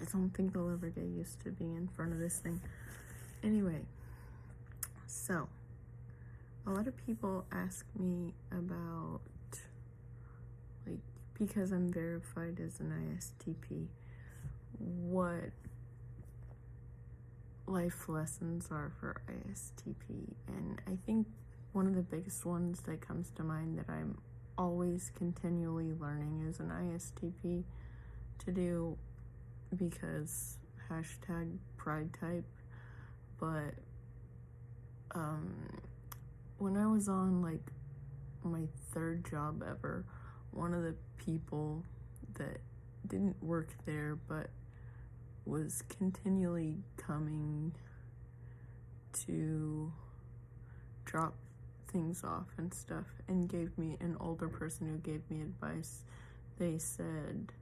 I don't think I'll ever get used to being in front of this thing. Anyway, so a lot of people ask me about, like, because I'm verified as an ISTP, what life lessons are for ISTP. And I think one of the biggest ones that comes to mind that I'm always continually learning as an ISTP to do, because #pride type, but when I was on like my 3rd job ever, one of the people that didn't work there but was continually coming to drop things off and stuff, and gave me, an older person who gave me advice, they said,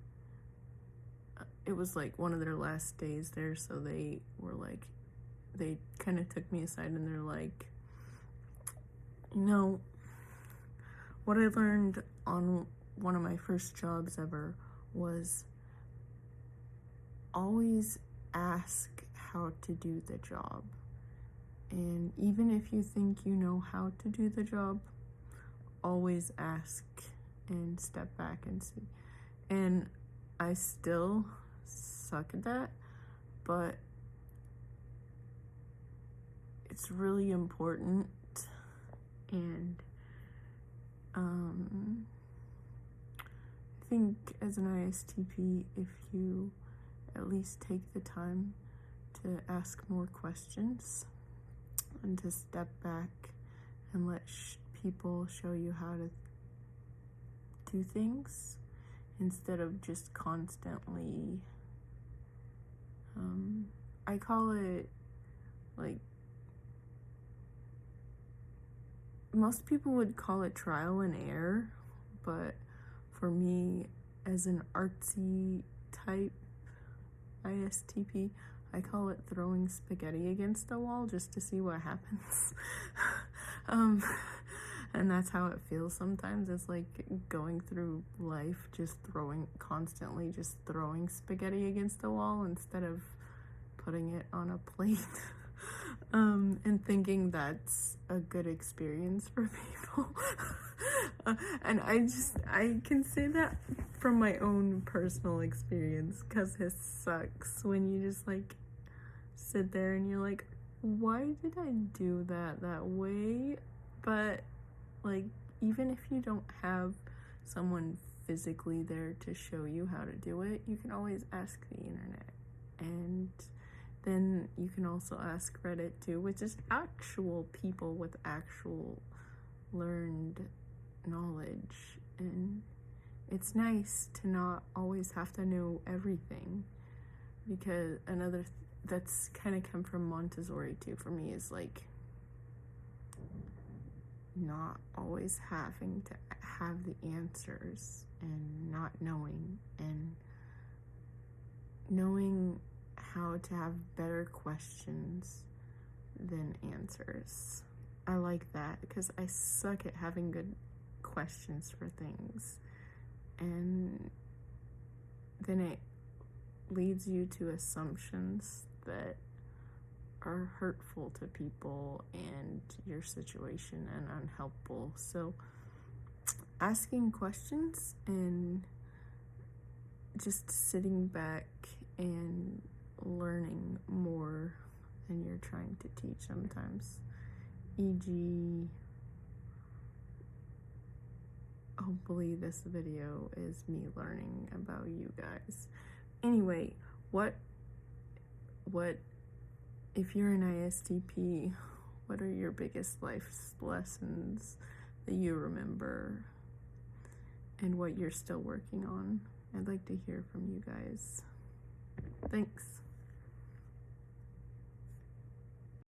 it was like one of their last days there, so they were like, they kind of took me aside and they're like, you know, what I learned on one of my first jobs ever was always ask how to do the job. And even if you think you know how to do the job, always ask and step back and see. And I still suck at that, but it's really important. And I think as an ISTP, if you at least take the time to ask more questions and to step back and let people show you how to do things, instead of just constantly, I call it, like, most people would call it trial and error, but for me, as an artsy type ISTP, I call it throwing spaghetti against the wall just to see what happens. And that's how it feels sometimes. It's like going through life constantly just throwing spaghetti against the wall instead of putting it on a plate. And thinking that's a good experience for people. And I can say that from my own personal experience, because it sucks when you just like sit there and you're like, why did I do that way? But like, even if you don't have someone physically there to show you how to do it, you can always ask the internet. And then you can also ask Reddit too, which is actual people with actual learned knowledge. And it's nice to not always have to know everything, because that's kind of come from Montessori too for me, is like not always having to have the answers, and not knowing, and knowing how to have better questions than answers. I like that, because I suck at having good questions for things, and then it leads you to assumptions that are hurtful to people and your situation, and unhelpful. So asking questions and just sitting back and learning more than you're trying to teach sometimes. E.g., hopefully this video is me learning about you guys. Anyway, what if you're an ISTP, what are your biggest life lessons that you remember, and what you're still working on? I'd like to hear from you guys. Thanks.